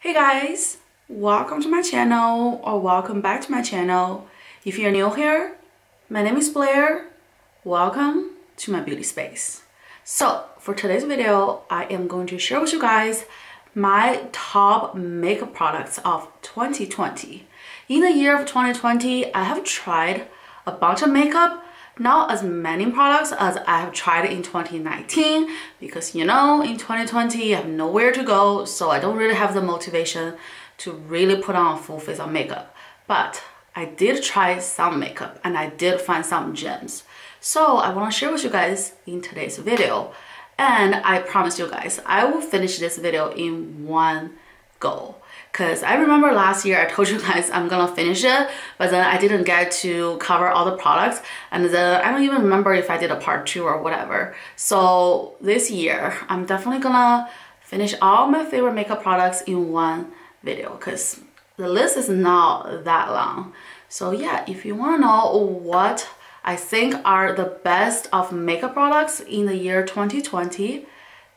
Hey guys, welcome to my channel or welcome back to my channel. If you're new here, my name is Blair. Welcome to my beauty space. So for today's video, I am going to share with you guys my top makeup products of 2020. In the year of 2020, I have tried a bunch of makeup, not as many products as I have tried in 2019 because you know in 2020 I have nowhere to go, so I don't really have the motivation to really put on a full face of makeup. But I did try some makeup and I did find some gems, so I want to share with you guys in today's video. And I promise you guys I will finish this video in one go. Because I remember last year I told you guys I'm gonna finish it, but then I didn't get to cover all the products, and then I don't even remember if I did a part 2 or whatever. So this year I'm definitely gonna finish all my favorite makeup products in one video because the list is not that long. So yeah, if you want to know what I think are the best of makeup products in the year 2020,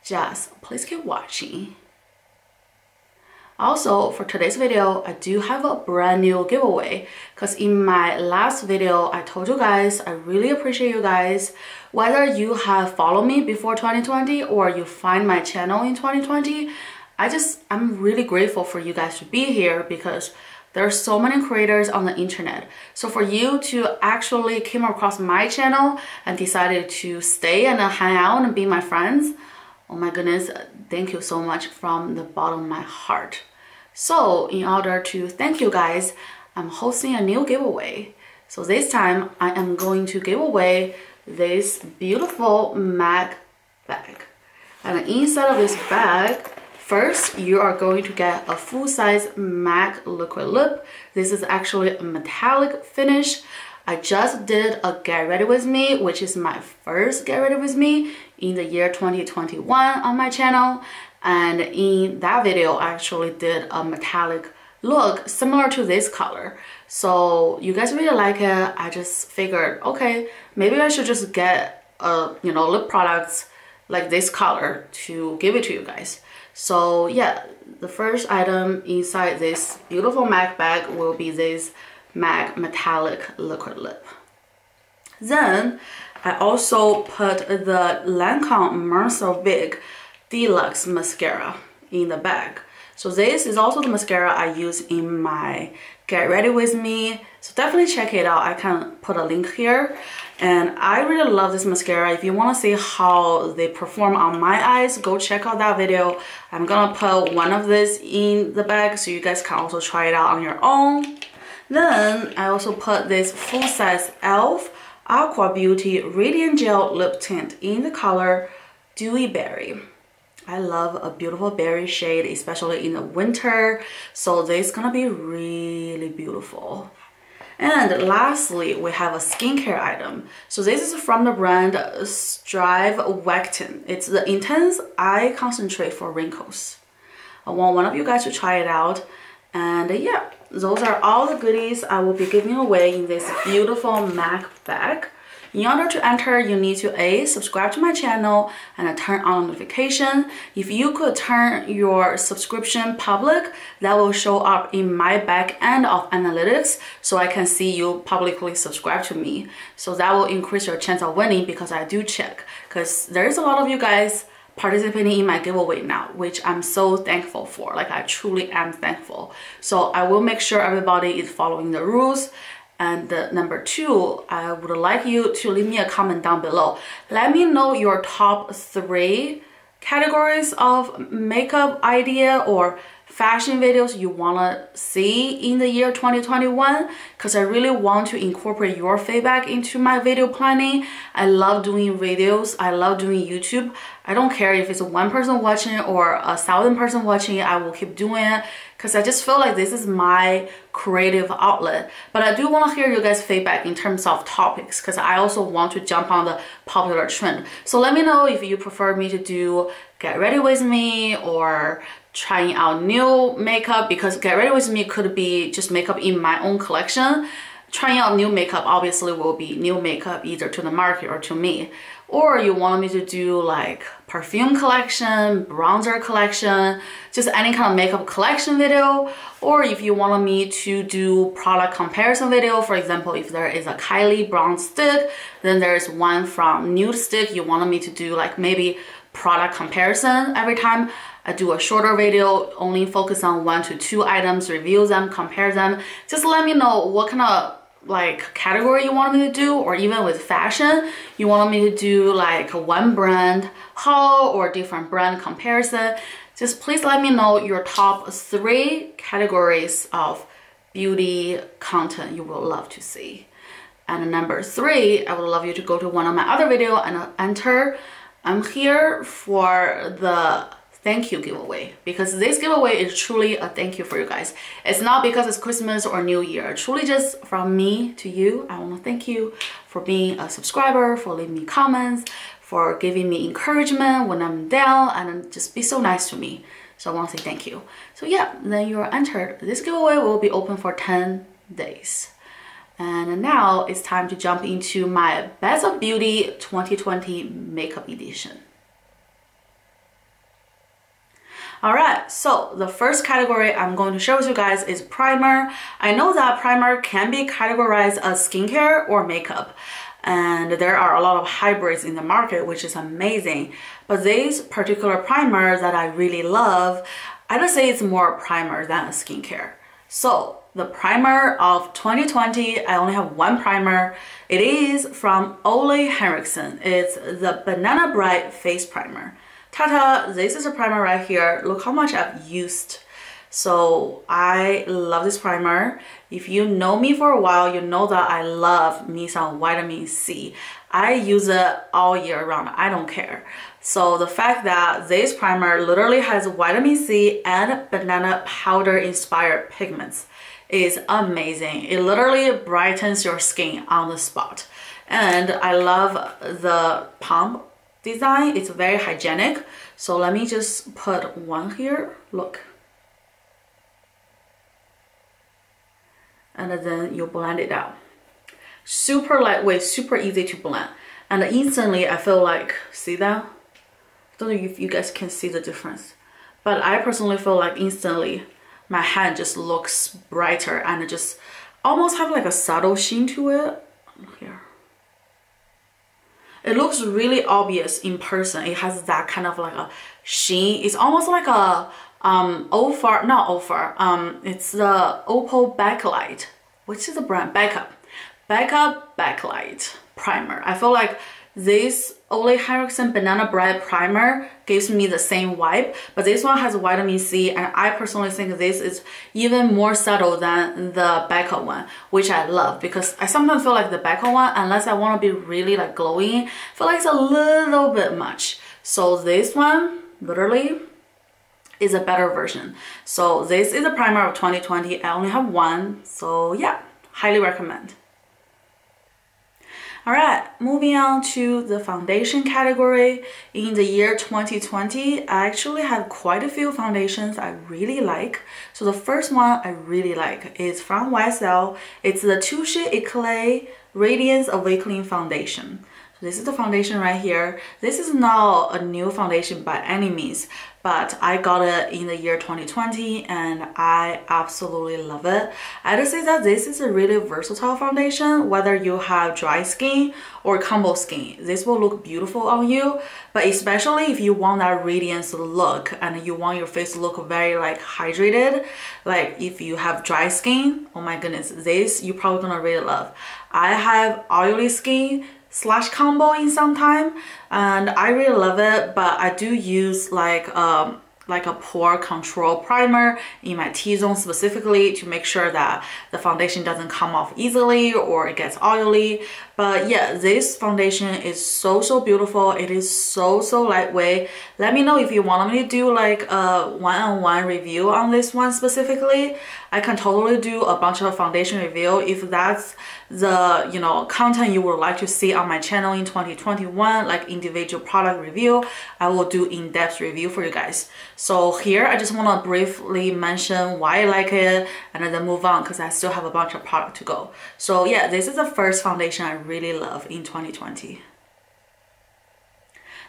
just please keep watching. Also, for today's video, I do have a brand new giveaway because in my last video, I told you guys I really appreciate you guys. Whether you have followed me before 2020 or you find my channel in 2020, I'm really grateful for you guys to be here because there are so many creators on the internet. So for you to actually came across my channel and decided to stay and hang out and be my friends, oh my goodness, thank you so much from the bottom of my heart. So in order to thank you guys, I'm hosting a new giveaway. So this time I am going to give away this beautiful MAC bag. And inside of this bag, first you are going to get a full-size MAC liquid lip. This is actually a metallic finish. I just did a Get Ready With Me, which is my first Get Ready With Me in the year 2021 on my channel. And in that video, I actually did a metallic look similar to this color. So you guys really like it. I just figured, okay, maybe I should just get lip products like this color to give it to you guys. So yeah, the first item inside this beautiful MAC bag will be this MAC metallic liquid lip. Then I also put the Lancome Mercer Big Deluxe mascara in the bag. So this is also the mascara I use in my Get Ready With Me, so definitely check it out. I can put a link here. And I really love this mascara. If you want to see how they perform on my eyes, go check out that video. I'm gonna put one of this in the bag so you guys can also try it out on your own. Then I also put this full-size e.l.f. Aqua Beauty Radiant Gel Lip Tint in the color Dewy Berry. I love a beautiful berry shade, especially in the winter, so this is gonna be really beautiful. And lastly, we have a skincare item. So this is from the brand Strive Wectin. It's the Intense Eye Concentrate for Wrinkles. I want one of you guys to try it out. And yeah, those are all the goodies I will be giving away in this beautiful MAC bag. In order to enter, you need to A, subscribe to my channel and turn on notification. If you could turn your subscription public, that will show up in my back end of analytics so I can see you publicly subscribe to me. So that will increase your chance of winning because I do check. Because there's a lot of you guys participating in my giveaway now, which I'm so thankful for. Like, I truly am thankful. So I will make sure everybody is following the rules. And number 2, I would like you to leave me a comment down below. Let me know your top 3 categories of makeup idea or fashion videos you want to see in the year 2021, because I really want to incorporate your feedback into my video planning. I love doing videos. I love doing YouTube. I don't care if it's one person watching or 1,000 person watching, I will keep doing it because I just feel like this is my creative outlet. But I do want to hear you guys' feedback in terms of topics because I also want to jump on the popular trend. So let me know if you prefer me to do Get Ready With Me or trying out new makeup, because Get Ready With Me could be just makeup in my own collection. trying out new makeup obviously will be new makeup either to the market or to me. Or you want me to do like perfume collection, bronzer collection, just any kind of makeup collection video. Or if you want me to do product comparison video, for example, if there is a Kylie bronze stick, then there's one from Nude Stick. You want me to do like maybe product comparison every time I do a shorter video, only focus on 1 to 2 items, review them, compare them. Just let me know what kind of like category you want me to do, or even with fashion, you want me to do like one brand haul or different brand comparison. Just please let me know your top 3 categories of beauty content you will love to see. And number 3, I would love you to go to one of my other videos and enter. I'm here for the thank you giveaway, because this giveaway is truly a thank you for you guys. It's not because it's Christmas or New Year. Truly just from me to you, I want to thank you for being a subscriber, for leaving me comments, for giving me encouragement when I'm down, and just be so nice to me. So I want to say thank you. So yeah, then you're entered. This giveaway will be open for 10 days. And now it's time to jump into my Best of Beauty 2020 Makeup Edition. Alright, so the first category I'm going to share with you guys is primer. I know that primer can be categorized as skincare or makeup, and there are a lot of hybrids in the market, which is amazing. But this particular primer that I really love, I would say it's more primer than a skincare. So the primer of 2020, I only have one primer. It is from Ole Henriksen. It's the Banana Bright Face Primer. Ta-da! This is a primer right here. Look how much I've used. So I love this primer. If you know me for a while, you know that I love me some vitamin C. I use it all year round. I don't care. So the fact that this primer literally has vitamin C and banana powder inspired pigments is amazing. It literally brightens your skin on the spot. And I love the pump design. It's very hygienic. So let me just put one here. Look. And then you blend it out. Super lightweight, super easy to blend. And instantly I feel like, see that? I don't know if you guys can see the difference. But I personally feel like instantly my hand just looks brighter and just almost have like a subtle sheen to it. Here. It looks really obvious in person. It has that kind of like a sheen. It's almost like a it's the Opal Backlight. Which is the brand? Backup Backlight Primer. I feel like this Ole Henriksen Banana Bread Primer gives me the same vibe, but this one has vitamin C, and I personally think this is even more subtle than the Backup one, which I love, because I sometimes feel like the Backup one, unless I want to be really like glowing, I feel like it's a little bit much. So this one literally is a better version. So this is a primer of 2020. I only have one, so yeah, highly recommend. Alright, moving on to the foundation category. In the year 2020, I actually had quite a few foundations I really like. So the first one I really like is from YSL. It's the Touche Eclat Radiance Awakening Foundation. So this is the foundation right here. This is not a new foundation by any means, but I got it in the year 2020 and I absolutely love it. I'd say that this is a really versatile foundation, whether you have dry skin or combo skin. This will look beautiful on you, but especially if you want that radiance look and you want your face to look very like hydrated, like if you have dry skin, oh my goodness, this you're probably gonna really love. I have oily skin / combo in some time and I really love it, but I do use like a pore control primer in my T-zone specifically to make sure that the foundation doesn't come off easily or it gets oily. But yeah, this foundation is so beautiful. It is so lightweight. Let me know if you want me to do like a one-on-one review on this one specifically. I can totally do a bunch of foundation review if that's the, you know, content you would like to see on my channel in 2021, like individual product review. I will do in-depth review for you guys. So here I just want to briefly mention why I like it and then move on because I still have a bunch of product to go. So yeah, this is the first foundation I really love in 2020.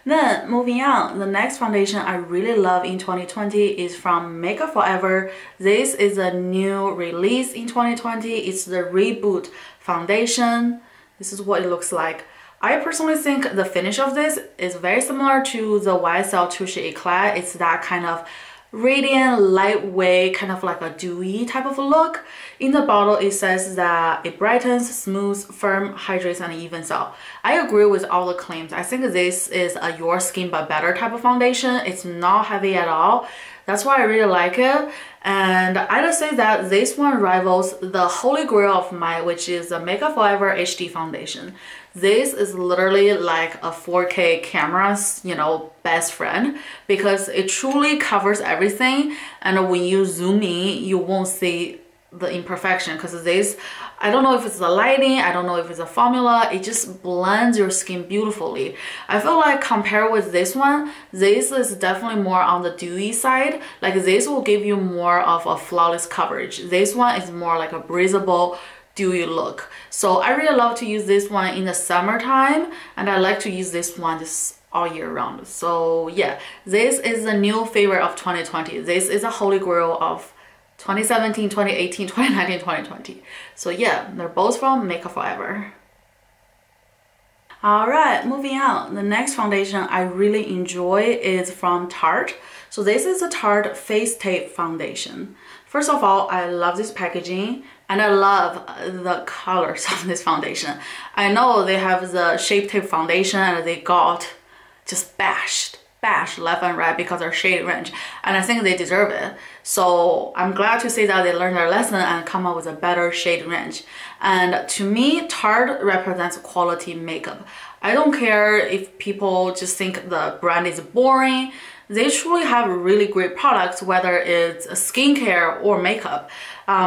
Then moving on, the next foundation I really love in 2020 is from Makeup Forever. This is a new release in 2020. It's the Reboot Foundation. This is what it looks like. I personally think the finish of this is very similar to the YSL Touche Eclat. It's that kind of radiant, lightweight, kind of like a dewy type of look. In the bottle, it says that it brightens, smooths, firm, hydrates, and evens out. I agree with all the claims. I think this is a your skin but better type of foundation. It's not heavy at all. That's why I really like it. And I just say that this one rivals the holy grail of mine, which is the Makeup Forever HD foundation. This is literally like a 4K camera's, you know, best friend because it truly covers everything. And when you zoom in, you won't see the imperfection because this, I don't know if it's the lighting, I don't know if it's a formula, it just blends your skin beautifully. I feel like compared with this one, this is definitely more on the dewy side. Like this will give you more of a flawless coverage. This one is more like a breathable, dewy look. So I really love to use this one in the summertime, and I like to use this one just all year round. So yeah, this is the new favorite of 2020. This is a holy grail of 2017, 2018, 2019, 2020. So yeah, they're both from Makeup Forever. Alright, moving on. The next foundation I really enjoy is from Tarte. So this is a Tarte Face Tape Foundation. First of all, I love this packaging and I love the colors of this foundation. I know they have the Shape Tape foundation and they got just bashed left and right because of shade range, and I think they deserve it. So I'm glad to say that they learned their lesson and come up with a better shade range. And to me, Tarte represents quality makeup. I don't care if people just think the brand is boring. They truly have really great products, whether it's skincare or makeup.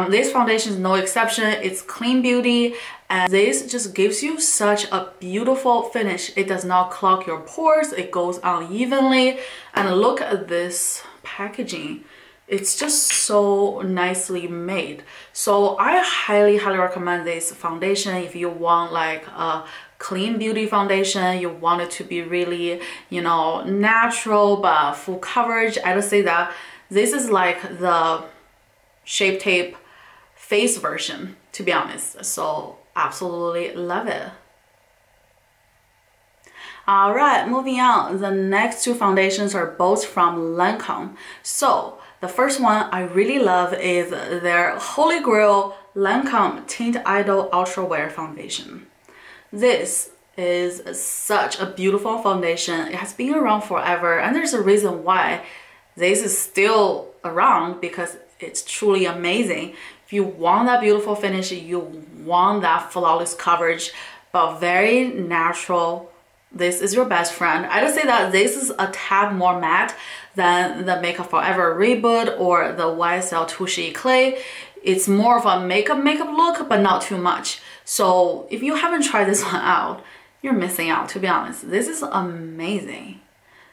This foundation is no exception. It's clean beauty, and this just gives you such a beautiful finish. It does not clog your pores. It goes on evenly. And look at this packaging. It's just so nicely made. So I highly recommend this foundation if you want like a clean beauty foundation, you want it to be really, you know, natural but full coverage. I would say that this is like the Shape Tape face version, to be honest. So absolutely love it. Alright, moving on. The next two foundations are both from Lancome. So the first one I really love is their Holy Grail Lancome Tint Idol Ultra Wear Foundation. This is such a beautiful foundation. It has been around forever, and there's a reason why this is still around, because it's truly amazing. If you want that beautiful finish, you want that flawless coverage, but very natural, this is your best friend. I would say that this is a tad more matte than the Makeup Forever Reboot or the YSL Touche Clay. It's more of a makeup look, but not too much. So if you haven't tried this one out, you're missing out, to be honest. This is amazing.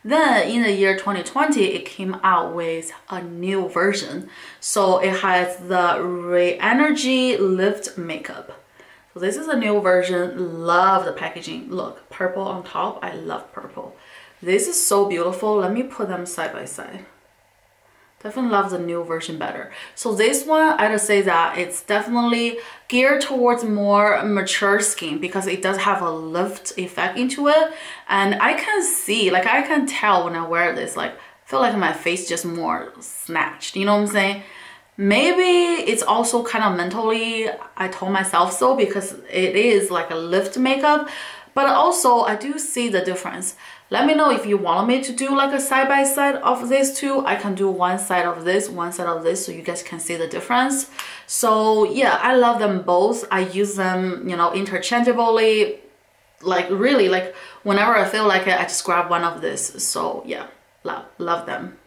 Then in the year 2020, it came out with a new version. So it has the Re-Energy Lift Makeup. So this is a new version. Love the packaging. Look, purple on top. I love purple. This is so beautiful. Let me put them side by side. Definitely love the new version better. So this one, I would say that it's definitely geared towards more mature skin because it does have a lift effect into it. And I can see, like I can tell when I wear this, like I feel like my face just more snatched. You know what I'm saying? Maybe it's also kind of mentally, I told myself so because it is like a lift makeup. But also I do see the difference. Let me know if you want me to do like a side by side of these two. I can do one side of this, one side of this, so you guys can see the difference. So yeah, I love them both. I use them, you know, interchangeably. Like really, like whenever I feel like it, I just grab one of this. So yeah, love them.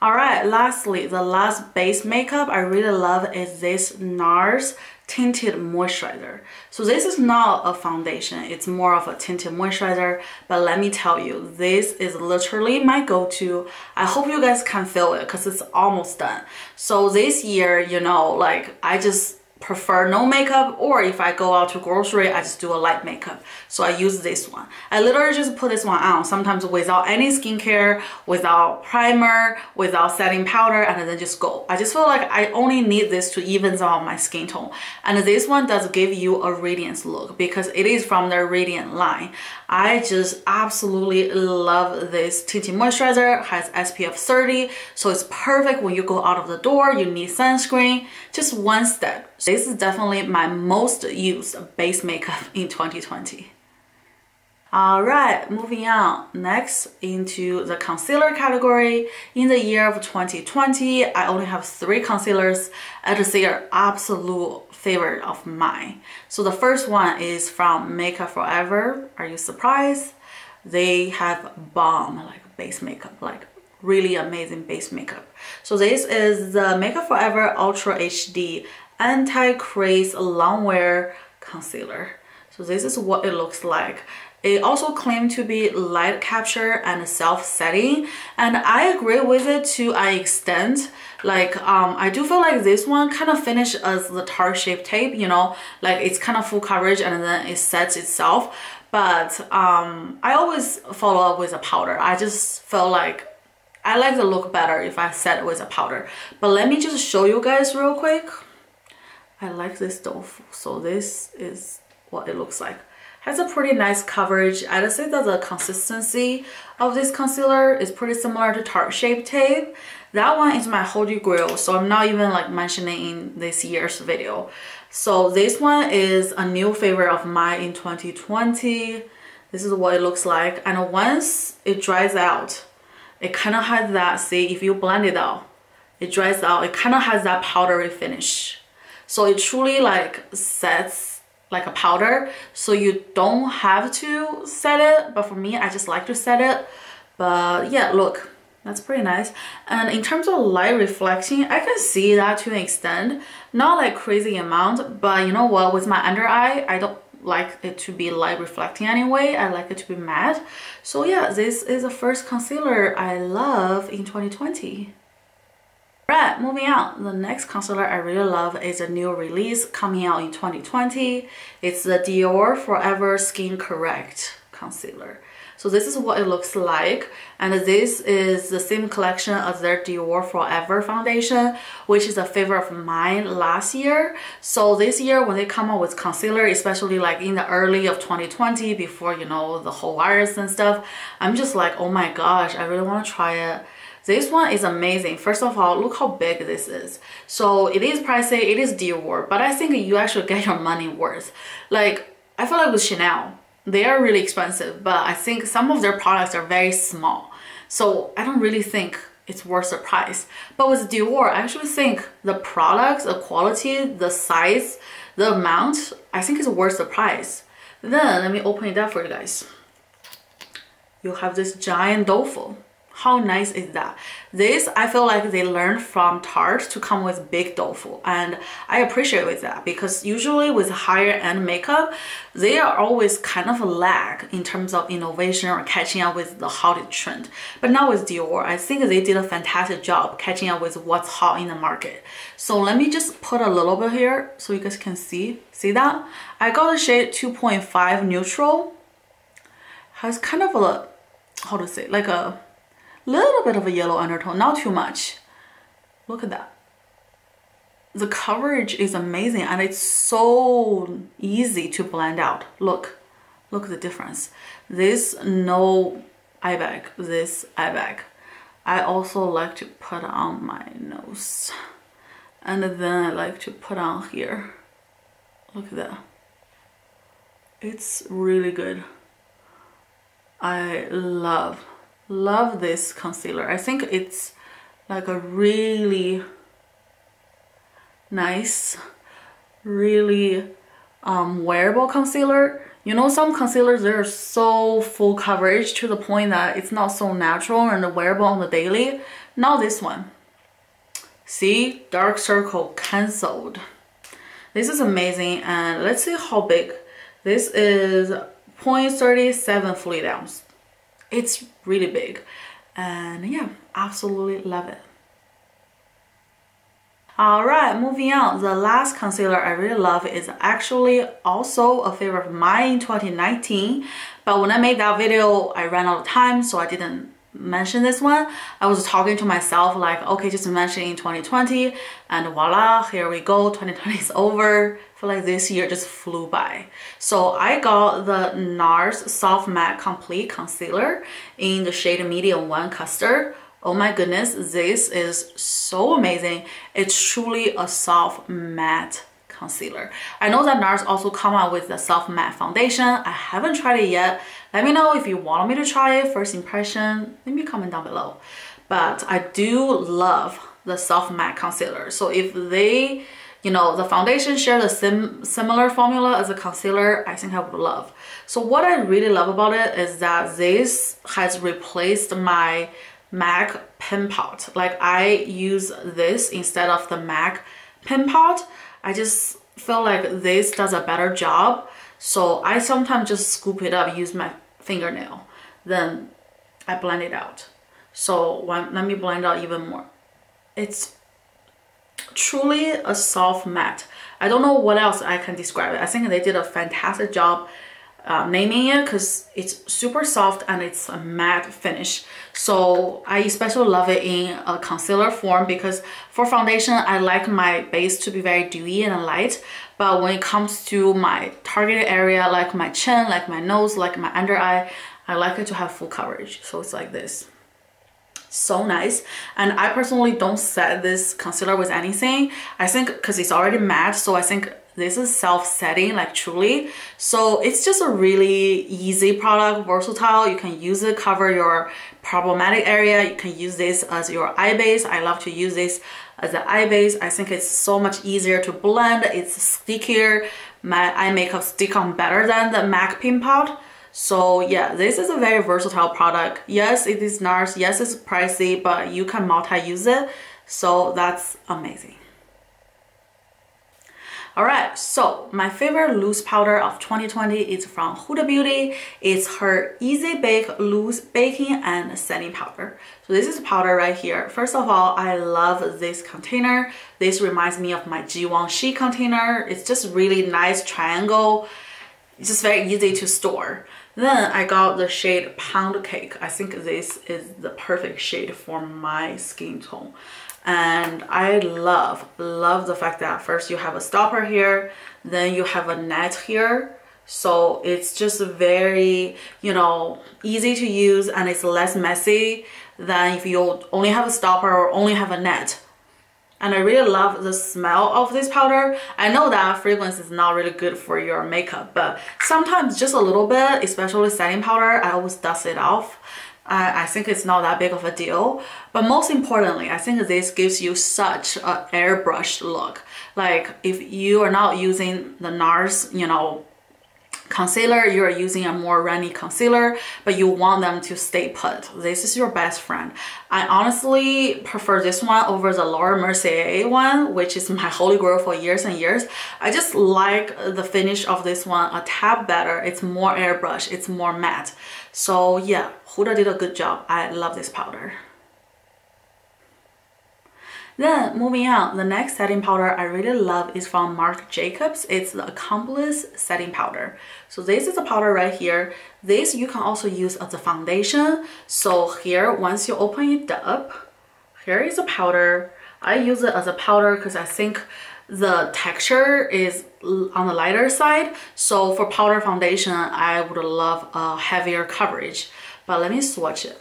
Alright, lastly, the last base makeup I really love is this Nars Tinted Moisturizer. So this is not a foundation, it's more of a tinted moisturizer, but let me tell you, this is literally my go-to. I hope you guys can feel it because it's almost done. So this year, you know, like I just prefer no makeup, or if I go out to grocery, I just do a light makeup. So I use this one. I literally just put this one on, sometimes without any skincare, without primer, without setting powder, and then just go. I just feel like I only need this to even out my skin tone. And this one does give you a Radiance look because it is from their Radiant line. I just absolutely love this tinted moisturizer. It has SPF 30, so it's perfect when you go out of the door, you need sunscreen, just one step. This is definitely my most used base makeup in 2020. Alright, moving on. Next, into the concealer category. In the year of 2020, I only have 3 concealers. I just say are absolute favorite of mine. So the first one is from Makeup Forever. Are you surprised? They have bomb like base makeup, like really amazing base makeup. So this is the Makeup Forever Ultra HD Anti-Crease Longwear Concealer. So this is what it looks like. It also claimed to be light capture and self-setting, and I agree with it to an extent. Like I do feel like this one kind of finished as the Tarte Shape Tape, you know, like it's kind of full coverage and then it sets itself. But I always follow up with a powder. I just felt like I like the look better if I set it with a powder. But let me just show you guys real quick. I like this tofu. So this is what it looks like. Has a pretty nice coverage. I'd say that the consistency of this concealer is pretty similar to Tarte Shape Tape. That one is my holy grail, so I'm not even like mentioning in this year's video. So this one is a new favorite of mine in 2020. This is what it looks like, and once it dries out, it kind of has that, see, if you blend it out, it dries out, it kind of has that powdery finish. So it truly like sets like a powder, so you don't have to set it, but for me, I just like to set it. But yeah, look, that's pretty nice. And in terms of light reflecting, I can see that to an extent, not like crazy amount, but you know what, with my under eye, I don't like it to be light reflecting anyway. I like it to be matte. So yeah, this is the first concealer I love in 2020. Right, moving on. The next concealer I really love is a new release coming out in 2020. It's the Dior Forever Skin Correct concealer. So this is what it looks like, and this is the same collection as their Dior Forever foundation, which is a favorite of mine last year. So this year when they come out with concealer, especially like in the early of 2020, before you know the whole virus and stuff, I'm just like, oh my gosh, I really want to try it. This one is amazing. First of all, look how big this is. So it is pricey, it is Dior, but I think you actually get your money worth. Like, I feel like with Chanel, they are really expensive, but I think some of their products are very small. So I don't really think it's worth the price. But with Dior, I actually think the products, the quality, the size, the amount, I think is worth the price. Then let me open it up for you guys. You have this giant doffle. How nice is that? This, I feel like they learned from Tarte to come with big doffle, and I appreciate with that, because usually with higher end makeup, they are always kind of a lag in terms of innovation or catching up with the hottest trend. But now with Dior, I think they did a fantastic job catching up with what's hot in the market. So let me just put a little bit here so you guys can see that? I got the shade 2.5 neutral. Has kind of a, how to say, like a little bit of a yellow undertone, not too much. Look at that. The coverage is amazing, and it's so easy to blend out. Look at the difference. This no eye bag, this eye bag. I also like to put on my nose, and then I like to put on here. Look at that. It's really good. I love this concealer. I think it's like a really nice, really wearable concealer. You know, some concealers, they're so full coverage to the point that it's not so natural and wearable on the daily. Not this one. See, dark circle canceled. This is amazing, and let's see how big. This is 0.37 fluid ounce. It's really big, and yeah, absolutely love it. Alright, moving on. The last concealer I really love is actually also a favorite of mine in 2019. But when I made that video, I ran out of time, so I didn't mention this one. I was talking to myself like, okay, just mention it in 2020. And voila, here we go. 2020 is over. I feel like this year just flew by. So I got the Nars Soft Matte Complete Concealer in the shade Medium 1 Custard. Oh my goodness, this is so amazing. It's truly a soft matte concealer. I know that Nars also come out with the soft matte foundation. I haven't tried it yet. Let me know if you want me to try it. First impression, leave me a comment down below. But I do love the soft matte concealer. So if they, you know, the foundation share the similar formula as a concealer, I think I would love. So what I really love about it is that this has replaced my MAC pen pot. Like, I use this instead of the MAC pen pot. I just feel like this does a better job. So I sometimes just scoop it up, use my fingernail, then I blend it out. So let me blend out even more. It's truly a soft matte. I don't know what else I can describe it. I think they did a fantastic job naming it, because it's super soft and it's a matte finish. So I especially love it in a concealer form, because for foundation I like my base to be very dewy and light, but when it comes to my targeted area like my chin, like my nose, like my under eye, I like it to have full coverage. So it's like this. So nice. And I personally don't set this concealer with anything. I think because it's already matte, so I think this is self-setting, like truly. So it's just a really easy product, versatile. You can use it, cover your problematic area. You can use this as your eye base. I love to use this as an eye base. I think it's so much easier to blend. It's stickier. My eye makeup stick on better than the MAC pin pot. So yeah, this is a very versatile product. Yes, it is Nars. Yes, it's pricey, but you can multi-use it. So that's amazing. Alright, so my favorite loose powder of 2020 is from Huda Beauty. It's her Easy Bake Loose Baking and Setting Powder. So this is powder right here. First of all, I love this container. This reminds me of my Givenchy container. It's just really nice triangle. It's just very easy to store. Then I got the shade Pound Cake. I think this is the perfect shade for my skin tone. And I love the fact that first you have a stopper here, then you have a net here. So it's just very, you know, easy to use, and it's less messy than if you only have a stopper or only have a net. And I really love the smell of this powder. I know that fragrance is not really good for your makeup, but sometimes just a little bit, especially setting powder, I always dust it off. I think it's not that big of a deal. But most importantly, I think this gives you such an airbrushed look. Like, if you are not using the Nars, you know, concealer, you're using a more runny concealer, but you want them to stay put, this is your best friend. I honestly prefer this one over the Laura Mercier one, which is my holy grail for years and years. I just like the finish of this one a tad better. It's more airbrush, it's more matte. So yeah, Huda did a good job. I love this powder. Then moving on, the next setting powder I really love is from Marc Jacobs. It's the Accomplice setting powder. So this is a powder right here. This you can also use as a foundation. So here, once you open it up, here is a powder. I use it as a powder because I think the texture is on the lighter side. So for powder foundation, I would love a heavier coverage. But let me swatch it.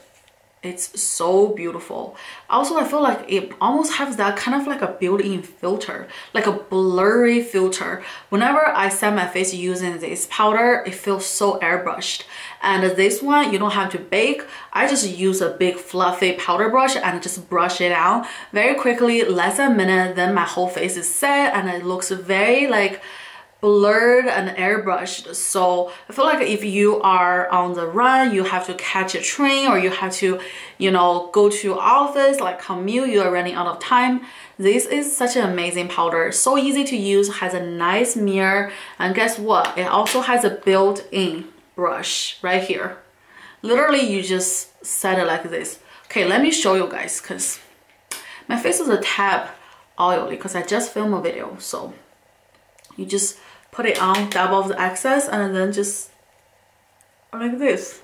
It's so beautiful. Also, I feel like it almost has that kind of like a built-in filter, like a blurry filter. Whenever I set my face using this powder, it feels so airbrushed. And this one, you don't have to bake. I just use a big fluffy powder brush and just brush it out very quickly, less than a minute, then my whole face is set and it looks very like blurred and airbrushed. So I feel like if you are on the run, you have to catch a train, or you have to, you know, go to office, like commute, you are running out of time. This is such an amazing powder. So easy to use, has a nice mirror, and guess what? It also has a built-in brush right here. Literally, you just set it like this. Okay, let me show you guys, because my face is a tad oily because I just filmed a video. So you just put it on, dab off the excess, and then just like this.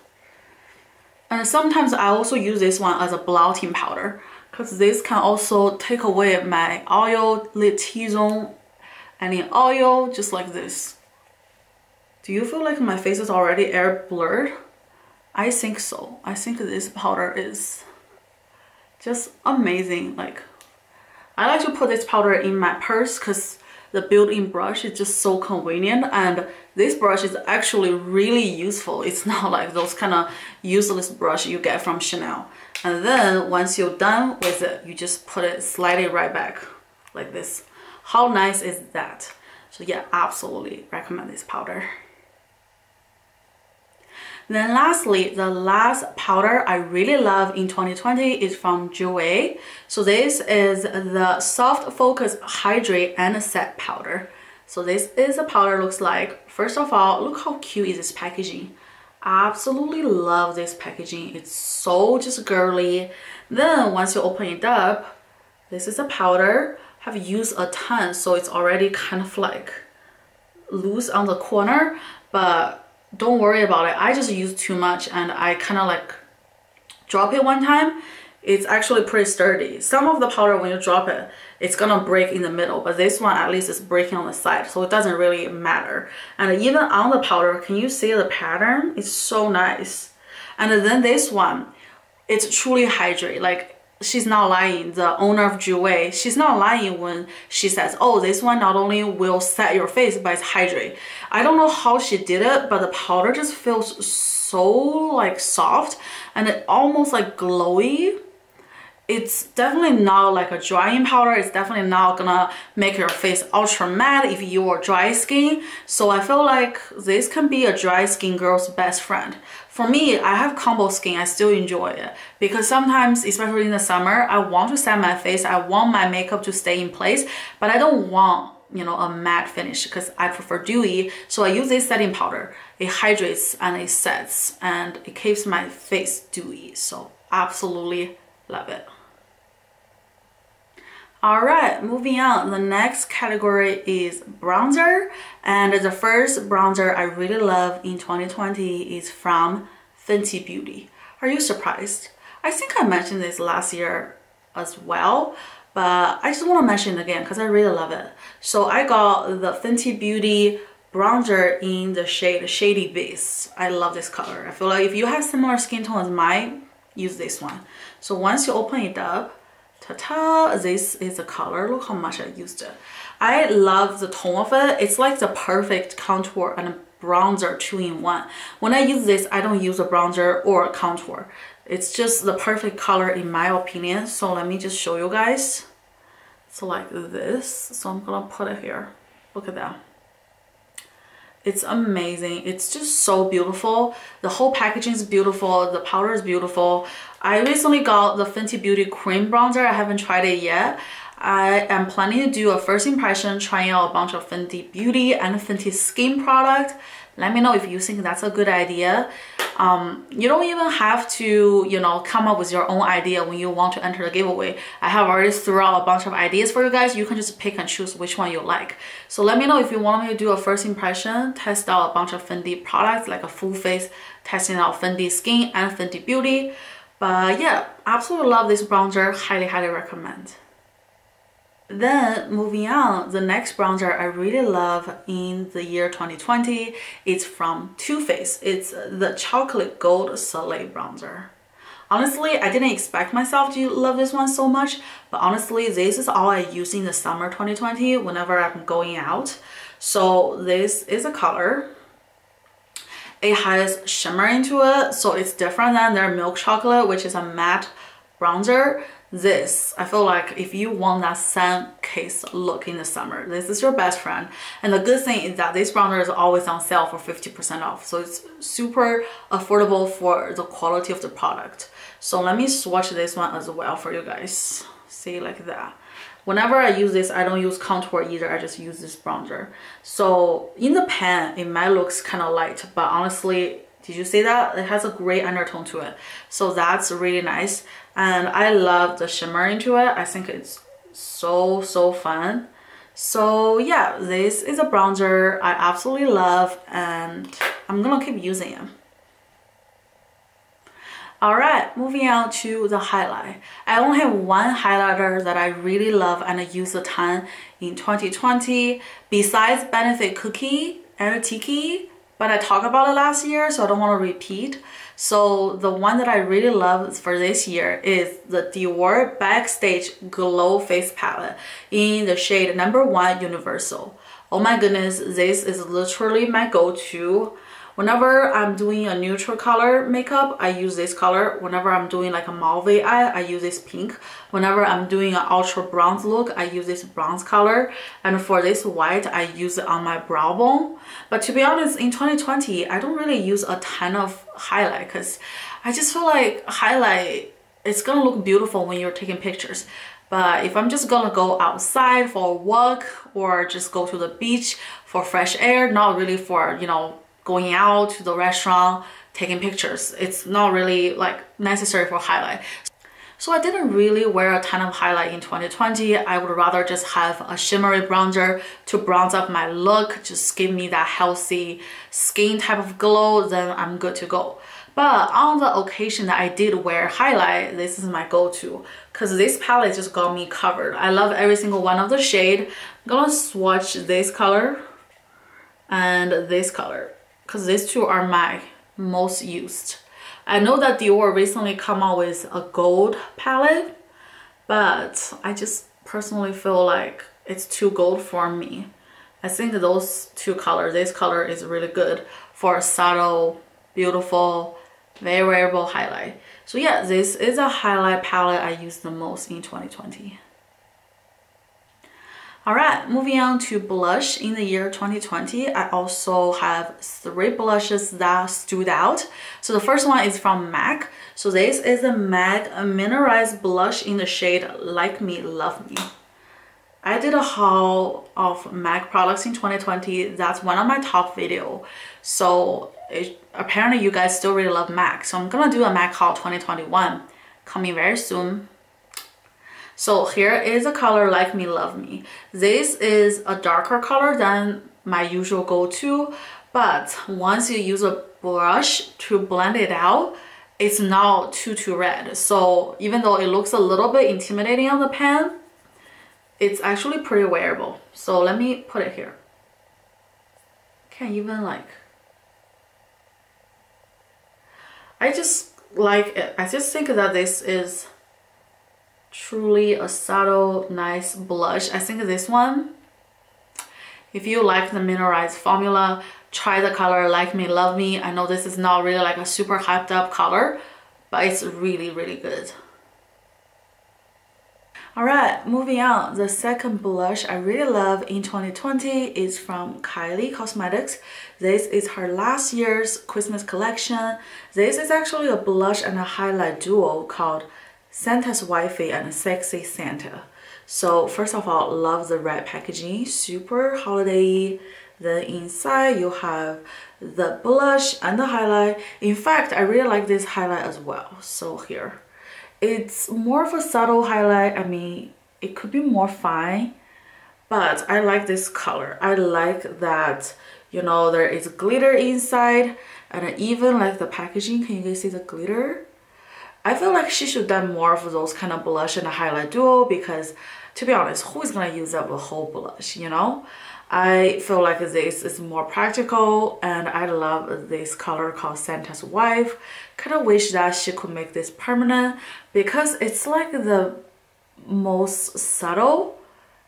And sometimes I also use this one as a blotting powder, because this can also take away my oil, lid T-zone, any oil, just like this. Do you feel like my face is already air blurred? I think so. I think this powder is just amazing. Like, I like to put this powder in my purse because the built-in brush is just so convenient, and this brush is actually really useful. It's not like those kind of useless brush you get from Chanel. And then once you're done with it, you just put it slightly right back like this. How nice is that? So yeah, absolutely recommend this powder. Then lastly, the last powder I really love in 2020 is from Dewy. So this is the Soft Focus Hydrate and Set powder. So this is a powder looks like. First of all, look how cute is this packaging. Absolutely love this packaging. It's so just girly. Then once you open it up, this is a powder. Have used a ton, so it's already kind of like loose on the corner, but don't worry about it. I just use too much and I kind of like drop it one time. It's actually pretty sturdy. Some of the powder, when you drop it, it's gonna break in the middle, but this one at least is breaking on the side, so it doesn't really matter. And even on the powder, can you see the pattern? It's so nice. And then this one, it's truly hydrate. Like, she's not lying. The owner of Dewy, she's not lying when she says, oh, this one not only will set your face, but it's hydrate. I don't know how she did it, but the powder just feels so like soft and it almost like glowy. It's definitely not like a drying powder. It's definitely not gonna make your face ultra matte if you are dry skin. So I feel like this can be a dry skin girl's best friend. For me, I have combo skin. I still enjoy it because sometimes, especially in the summer, I want to set my face. I want my makeup to stay in place, but I don't want, you know, a matte finish because I prefer dewy. So I use this setting powder. It hydrates and it sets and it keeps my face dewy. So absolutely love it. Alright, moving on. The next category is bronzer, and the first bronzer I really love in 2020 is from Fenty Beauty. Are you surprised? I think I mentioned this last year as well, but I just want to mention it again because I really love it. So I got the Fenty Beauty bronzer in the shade Shady Base. I love this color. I feel like if you have similar skin tone as mine, use this one. So once you open it up, ta-ta, this is the color. Look how much I used it. I love the tone of it. It's like the perfect contour and bronzer 2-in-1. When I use this, I don't use a bronzer or a contour. It's just the perfect color in my opinion. So let me just show you guys. It's like this. So I'm gonna put it here. Look at that. It's amazing. It's just so beautiful. The whole packaging is beautiful. The powder is beautiful. I recently got the Fenty Beauty cream bronzer. I haven't tried it yet. I am planning to do a first impression, trying out a bunch of Fenty Beauty and Fenty skin product. Let me know if you think that's a good idea. You don't even have to, you know, come up with your own idea when you want to enter the giveaway. I have already threw out a bunch of ideas for you guys. You can just pick and choose which one you like. So let me know if you want me to do a first impression, test out a bunch of Fenty products, like a full face, testing out Fenty skin and Fenty Beauty. But yeah, absolutely love this bronzer. Highly, highly recommend. Then moving on, the next bronzer I really love in the year 2020 is from Too Faced. It's the Chocolate Gold Soleil bronzer. Honestly, I didn't expect myself to love this one so much, but honestly, this is all I use in the summer 2020 whenever I'm going out. So this is a color. It has shimmer into it, so it's different than their milk chocolate, which is a matte bronzer. this, I feel like if you want that sun-kissed look in the summer, this is your best friend. And the good thing is that this bronzer is always on sale for 50% off. So it's super affordable for the quality of the product. So let me swatch this one as well for you guys. See, like that. Whenever I use this, I don't use contour either. I just use this bronzer. So in the pan, it might look kind of light, but honestly, did you see that? It has a gray undertone to it. So that's really nice. And I love the shimmer into it. I think it's so fun. So yeah, this is a bronzer I absolutely love and I'm gonna keep using it. Alright, moving on to the highlight. I only have one highlighter that I really love and I use a ton in 2020 besides Benefit Cookie and Tiki, but I talked about it last year, so I don't want to repeat. So the one that I really love for this year is the Dior Backstage Glow Face Palette in the shade number 1 Universal. Oh my goodness, this is literally my go-to. Whenever I'm doing a neutral color makeup, I use this color. Whenever I'm doing like a mauve eye, I use this pink. Whenever I'm doing an ultra bronze look, I use this bronze color. And for this white, I use it on my brow bone. But to be honest, in 2020, I don't really use a ton of highlight because I just feel like highlight, it's gonna look beautiful when you're taking pictures. But if I'm just gonna go outside for a walk or just go to the beach for fresh air, not really for, you know, going out to the restaurant, taking pictures. It's not really like necessary for highlight. So I didn't really wear a ton of highlight in 2020. I would rather just have a shimmery bronzer to bronze up my look, just give me that healthy skin type of glow, then I'm good to go. But on the occasion that I did wear highlight, this is my go-to because this palette just got me covered. I love every single one of the shade. I'm gonna swatch this color and this color, because these two are my most used. I know that Dior recently come out with a gold palette, but I just personally feel like it's too gold for me. I think those two colors, this color is really good for a subtle, beautiful, very wearable highlight. So yeah, this is a highlight palette I use the most in 2020. Alright, moving on to blush in the year 2020. I also have 3 blushes that stood out. So the first one is from MAC. So this is a MAC Mineralized Blush in the shade Like Me, Love Me. I did a haul of MAC products in 2020. That's one of my top videos. So apparently you guys still really love MAC. So I'm gonna do a MAC haul 2021 coming very soon. So here is a color Like Me, Love Me. This is a darker color than my usual go-to, but once you use a brush to blend it out, it's not too red. So even though it looks a little bit intimidating on the pan, it's actually pretty wearable. So let me put it here. Can't even like... I just like it. I just think that this is truly a subtle, nice blush. I think this one, if you like the mineralized formula, try the color Like Me, Love Me. I know this is not really like a super hyped up color, but it's really good. Alright, moving on. The second blush I really love in 2020 is from Kylie Cosmetics. This is her last year's Christmas collection. This is actually a blush and a highlight duo called Santa's Wifey and Sexy Santa. So first of all, love the red packaging, super holiday. Then inside you have the blush and the highlight. In fact, I really like this highlight as well. So here, it's more of a subtle highlight. I mean, it could be more fine, but I like this color. I like that, you know, there is glitter inside, and I even like the packaging. Can you guys see the glitter? I feel like she should have done more of those kind of blush and a highlight duo, because to be honest, who is gonna use up a whole blush, you know? I feel like this is more practical, and I love this color called Santa's Wife. Kind of wish that she could make this permanent, because it's like the most subtle.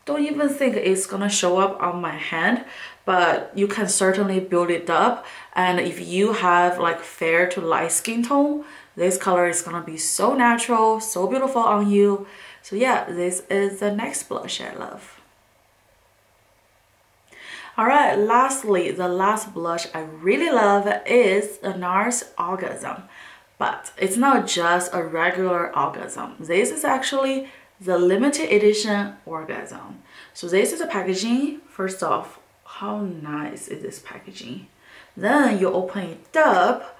Don't even think it's gonna show up on my hand, but you can certainly build it up. And if you have like fair to light skin tone, This color is gonna be so natural, so beautiful on you. So yeah, this is the next blush I love. Alright, lastly, the last blush I really love is the Nars Orgasm. But it's not just a regular Orgasm. This is actually the limited edition Orgasm. So this is the packaging. First off, how nice is this packaging? Then you open it up.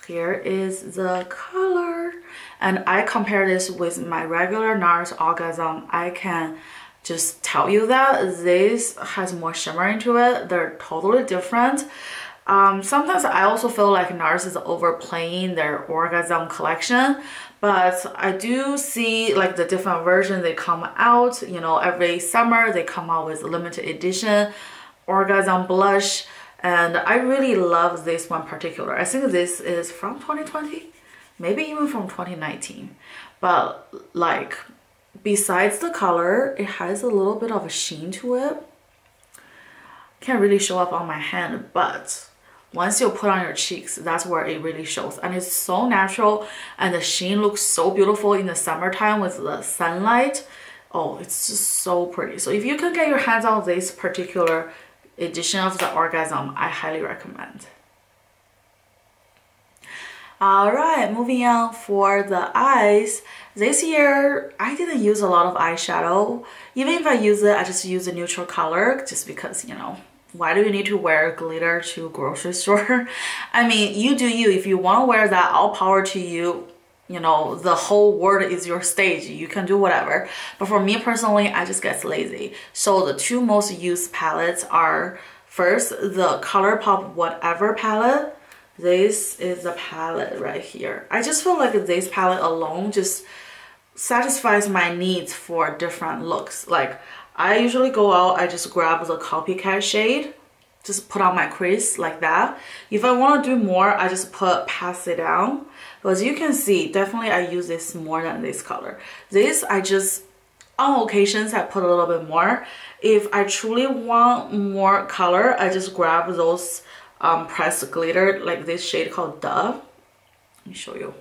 Here is the color. And I compare this with my regular Nars Orgasm. I can just tell you that this has more shimmer into it. They're totally different. Sometimes I also feel like Nars is overplaying their Orgasm collection, but I do see like the different versions they come out, you know, every summer they come out with limited edition Orgasm Blush, and I really love this one particular. I think this is from 2020, maybe even from 2019, but like besides the color, it has a little bit of a sheen to it. Can't really show up on my hand, but once you put on your cheeks, that's where it really shows. And it's so natural, and the sheen looks so beautiful in the summertime with the sunlight. Oh, it's just so pretty. So if you can get your hands on this particular edition of the Orgasm, I highly recommend. Alright, moving on for the eyes. This year, I didn't use a lot of eyeshadow. Even if I use it, I just use a neutral color just because, you know, why do you need to wear glitter to grocery store? I mean, you do you. If you want to wear that, all power to you. You know, the whole world is your stage. You can do whatever. But for me personally, I just get lazy. So the two most used palettes are, first, the Colourpop Whatever palette. This is the palette right here. I just feel like this palette alone just satisfies my needs for different looks. Like, I usually go out, I just grab the copycat shade, just put on my crease like that. If I want to do more, I just pass it down. But as you can see, definitely I use this more than this color. This, I just, on occasions, I put a little bit more. If I truly want more color, I just grab those pressed glitter, like this shade called Duh. Let me show you.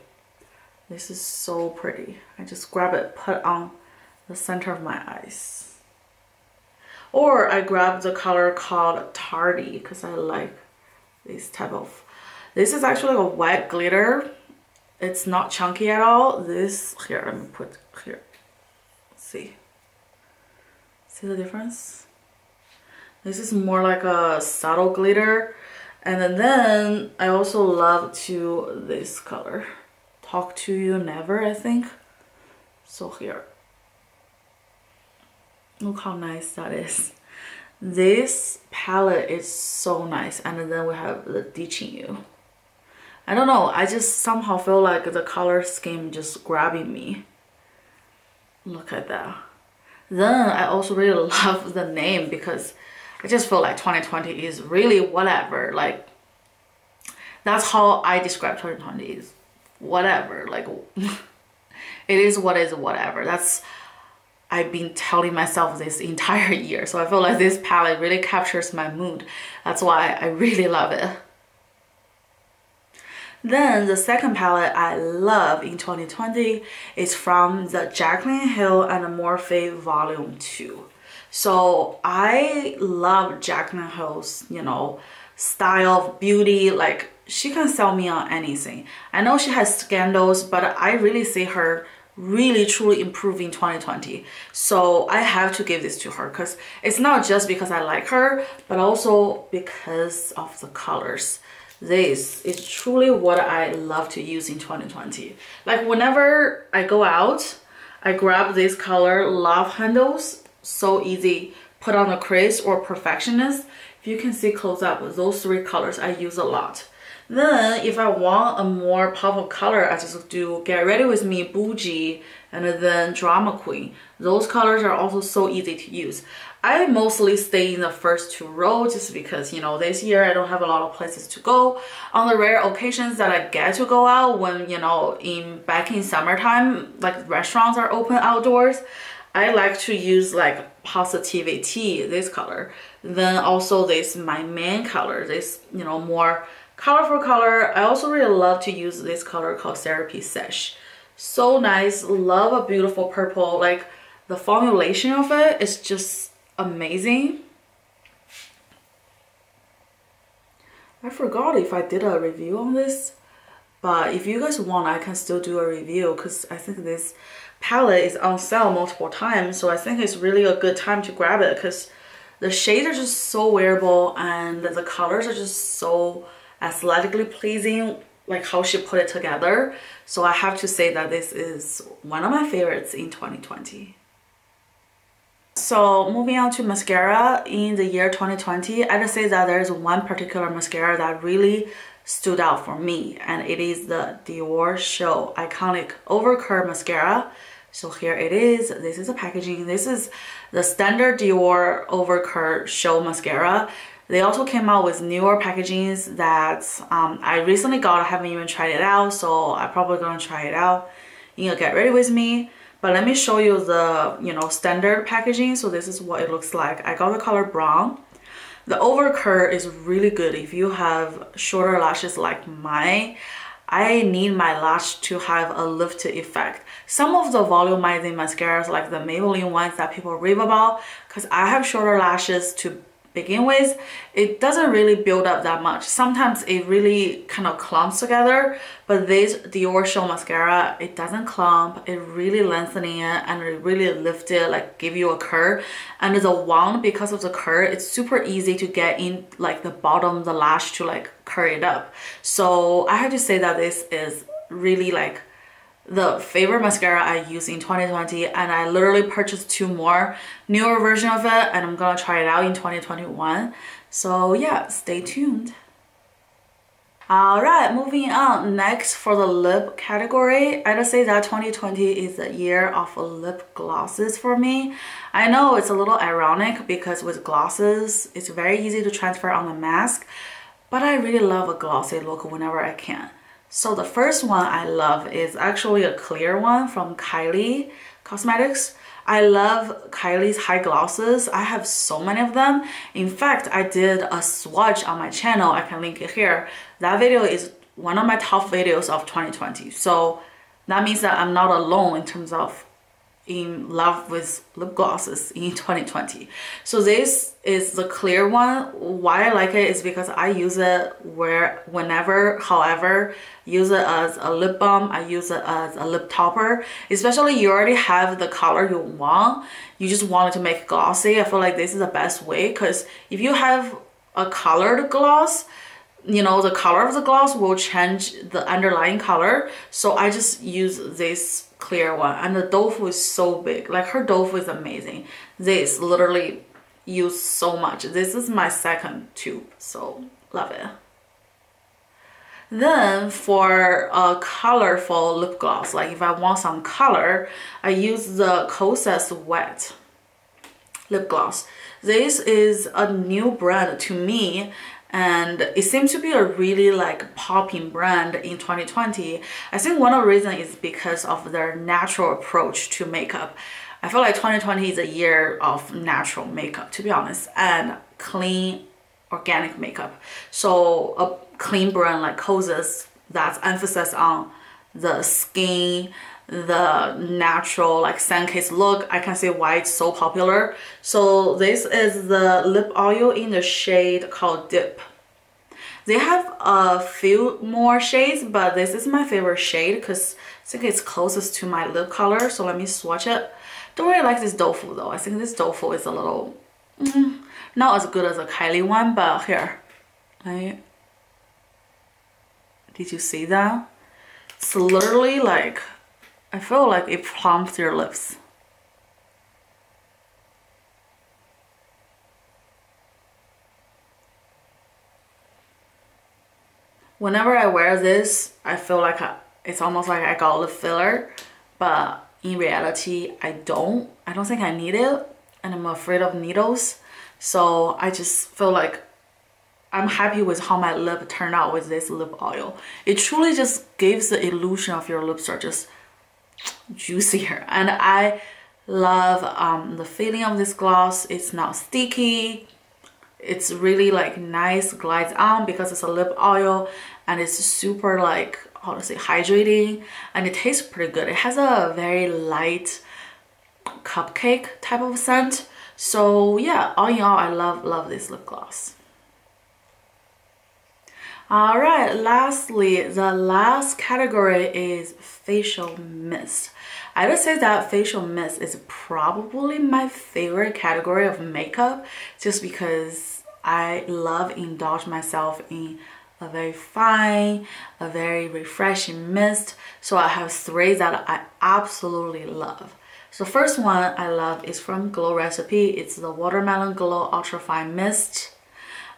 This is so pretty. I just grab it, put on the center of my eyes. Or I grab the color called Tarte because I like this type of, this is actually a wet glitter. It's not chunky at all. This, here, let me put here. See the difference? This is more like a subtle glitter. And then I also love this color. Talk to You Never, I think. So here. Look how nice that is. This palette is so nice. And then we have the Ditching You. I don't know, I just somehow feel like the color scheme just grabbing me. Look at that. Then I also really love the name because I just feel like 2020 is really whatever. Like, that's how I describe 2020 is whatever. Like, it is what is whatever. That's, I've been telling myself this entire year. So I feel like this palette really captures my mood. That's why I really love it. Then the second palette I love in 2020 is from the Jaclyn Hill and Morphe Volume 2. So I love Jaclyn Hill's, you know, style of beauty. Like, she can sell me on anything. I know she has scandals, but I really see her really truly improve in 2020. So I have to give this to her because it's not just because I like her, but also because of the colors. This is truly what I love to use in 2020. Like, whenever I go out, I grab this color, Love Handles. So easy. Put on a crease or Perfectionist. If you can see close up, those three colors I use a lot. Then if I want a more pop of color, I just do Get Ready With Me, Bougie, and then Drama Queen. Those colors are also so easy to use. I mostly stay in the first two rows just because, you know, this year I don't have a lot of places to go. On the rare occasions that I get to go out, when, you know, back in summertime, like restaurants are open outdoors, I like to use like Positivity, this color. Then also this, my main color, this, you know, more Color for color, I also really love to use this color called Therapy Sesh. So nice, love a beautiful purple. Like the formulation of it is just amazing. I forgot if I did a review on this, but if you guys want, I can still do a review because I think this palette is on sale multiple times, so I think it's really a good time to grab it because the shades are just so wearable and the colors are just so aesthetically pleasing, like how she put it together. So I have to say that this is one of my favorites in 2020. So moving on to mascara in the year 2020, I just say that there's one particular mascara that really stood out for me, and it is the Dior Show Iconic Overcurl Mascara. So here it is. This is the packaging. This is the standard Dior Overcurl Show Mascara. They also came out with newer packagings that I recently got. I haven't even tried it out, so I'm probably gonna try it out. You know, get ready with me. But let me show you the, you know, standard packaging. So this is what it looks like. I got the color brown. The overcurl is really good if you have shorter lashes like mine. I need my lash to have a lifted effect. Some of the volumizing mascaras, like the Maybelline ones that people rave about, because I have shorter lashes to begin with, it doesn't really build up that much. Sometimes it really kind of clumps together, but this Dior Show mascara, it doesn't clump. It really lengthening it and it really lift it, like give you a curl. And the wand, because of the curl, it's super easy to get in like the bottom of the lash to like curl it up. So I have to say that this is really like the favorite mascara I use in 2020, and I literally purchased 2 more newer version of it, and I'm gonna try it out in 2021. So yeah, stay tuned. Alright, moving on. Next for the lip category, I just say that 2020 is the year of lip glosses for me. I know it's a little ironic because with glosses, it's very easy to transfer on the mask, but I really love a glossy look whenever I can. So the first one I love is actually a clear one from Kylie Cosmetics. I love Kylie's high glosses. I have so many of them. In fact, I did a swatch on my channel. I can link it here. That video is one of my top videos of 2020. So that means that I'm not alone in terms of in love with lip glosses in 2020. So this is the clear one. Why I like it is because I use it whenever, however, use it as a lip balm, I use it as a lip topper. Especially you already have the color you want, you just want it to make it glossy. I feel like this is the best way, because if you have a colored gloss, you know, the color of the gloss will change the underlying color. So I just use this clear one, and the dofu is so big. Like her dofu is amazing. This literally use so much. This is my second tube, so love it. Then for a colorful lip gloss, like if I want some color, I use the Cosas Wet Lip Gloss. This is a new brand to me, and it seems to be a really like popping brand in 2020. I think one of the reasons is because of their natural approach to makeup. I feel like 2020 is a year of natural makeup, to be honest, and clean, organic makeup. So a clean brand like Cosas that's emphasis on the skin, the natural like sun-kissed look. I can see why it's so popular. So this is the lip oil in the shade called Dip. They have a few more shades, but this is my favorite shade because I think it's closest to my lip color. So let me swatch it. Don't really like this dofu though. I think this dofu is a little not as good as a Kylie one, but here, right? Did you see that? It's literally like, I feel like it plumps your lips. Whenever I wear this, I feel like it's almost like I got lip filler, but in reality, I don't think I need it, and I'm afraid of needles. So I just feel like I'm happy with how my lip turned out with this lip oil. It truly just gives the illusion of your lips are just juicier, and I love the feeling of this gloss. It's not sticky. it's really like nice, glides on because it's a lip oil and it's super like, how to say, hydrating, and it tastes pretty good. It has a very light cupcake type of scent. So yeah, all in all, I love this lip gloss. All right, lastly, the last category is facial mist. I would say that facial mist is probably my favorite category of makeup, just because I love indulge myself in a very fine, a very refreshing mist. So I have 3 that I absolutely love. So the first one I love is from Glow Recipe. It's the Watermelon Glow Ultra Fine Mist.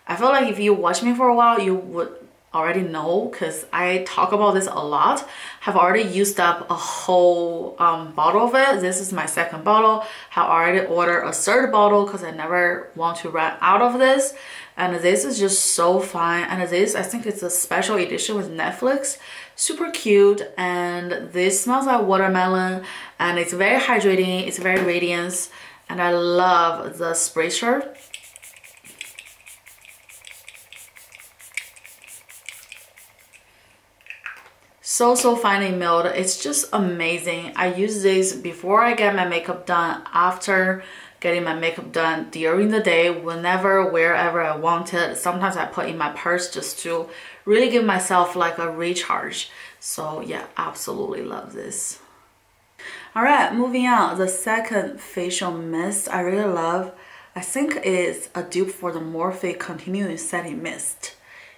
I feel like if you watch me for a while, you would already know because I talk about this a lot. Have already used up a whole bottle of it. This is my second bottle. Have already ordered a third bottle because I never want to run out of this. And this is just so fun. And this, I think it's a special edition with Netflix. Super cute. And this smells like watermelon. And it's very hydrating. It's very radiance. And I love the spray shirt. So finely milled. It's just amazing. I use this before I get my makeup done, after getting my makeup done, during the day, whenever, wherever I want it. Sometimes I put in my purse just to really give myself like a recharge. So yeah, absolutely love this. All right, moving on. The second facial mist I really love, I think is a dupe for the Morphe Continuous Setting Mist.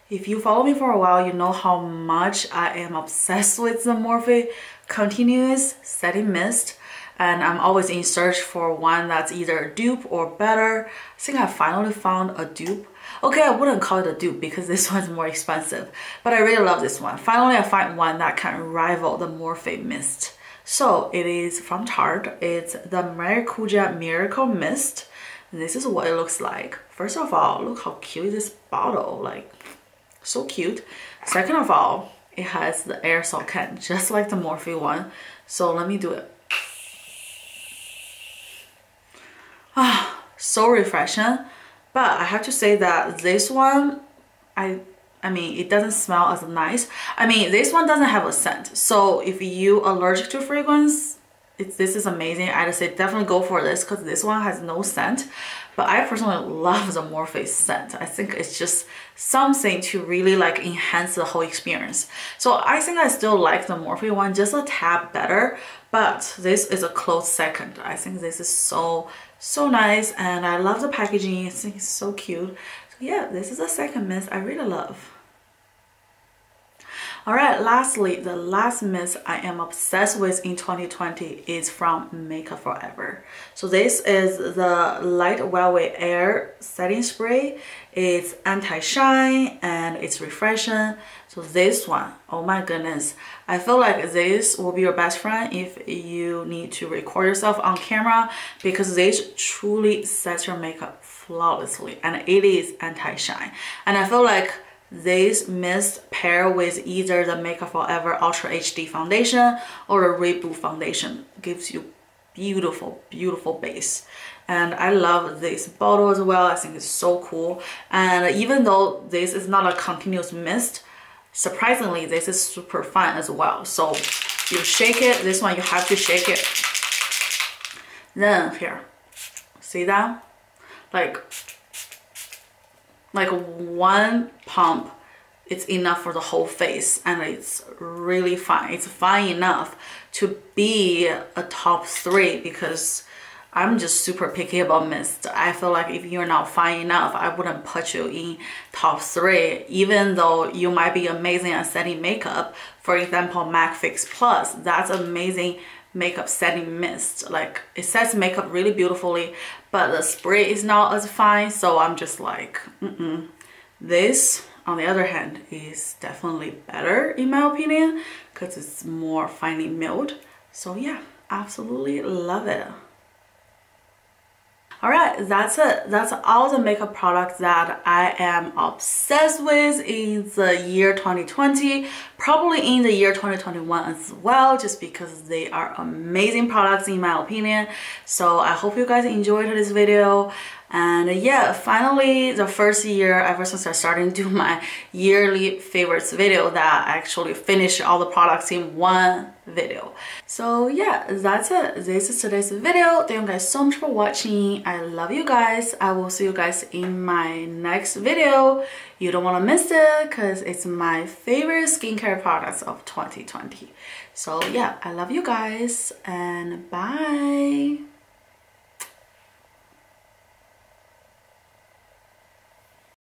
If you follow me for a while, you know how much I am obsessed with the Morphe Continuous Setting Mist. And I'm always in search for one that's either a dupe or better. I think I finally found a dupe. Okay, I wouldn't call it a dupe because this one's more expensive. But I really love this one. Finally, I find one that can rival the Morphe Mist. So it is from Tarte. It's the Marikuja Miracle Mist. And this is what it looks like. First of all, look how cute is this bottle. Like, so cute. Second of all, it has the aerosol can, just like the Morphe one. So let me do it. Ah, so refreshing. But I have to say that this one, I mean, it doesn't smell as nice. I mean, this one doesn't have a scent. So if you allergic to fragrance, this is amazing. I'd say definitely go for this because this one has no scent. But I personally love the Morphe scent. I think it's just something to really like enhance the whole experience. So I think I still like the Morphe one just a tad better, but this is a close second. I think this is so nice, and I love the packaging. I think it's so cute. So yeah, this is a second mist I really love. Alright, lastly, the last mist I am obsessed with in 2020 is from Makeup Forever. So this is the Light Velvet Air Setting Spray. It's anti-shine and it's refreshing. So this one, oh my goodness, I feel like this will be your best friend if you need to record yourself on camera, because this truly sets your makeup flawlessly and it is anti-shine. And I feel like this mist pair with either the Makeup Forever Ultra HD Foundation or the Reboot Foundation gives you beautiful base. And I love this bottle as well. I think it's so cool. And even though this is not a continuous mist, surprisingly this is super fun as well. So you shake it, this one you have to shake it. Then here, see that? Like one pump, it's enough for the whole face, and it's really fine. It's fine enough to be a top 3 because I'm just super picky about mist. I feel like if you're not fine enough, I wouldn't put you in top 3, even though you might be amazing at setting makeup. For example, MAC Fix Plus, that's amazing makeup setting mist. Like, it sets makeup really beautifully, but the spray is not as fine. So I'm just like, This, on the other hand, is definitely better in my opinion because it's more finely milled. So yeah, absolutely love it. Alright, that's it. That's all the makeup products that I am obsessed with in the year 2020. Probably in the year 2021 as well, just because they are amazing products in my opinion. So I hope you guys enjoyed this video. And yeah, finally the first year ever since I started to do my yearly favorites video that I actually finished all the products in one video. So yeah, that's it. This is today's video. Thank you guys so much for watching. I love you guys. I will see you guys in my next video. You don't want to miss it because it's my favorite skincare products of 2020. So yeah, I love you guys and bye.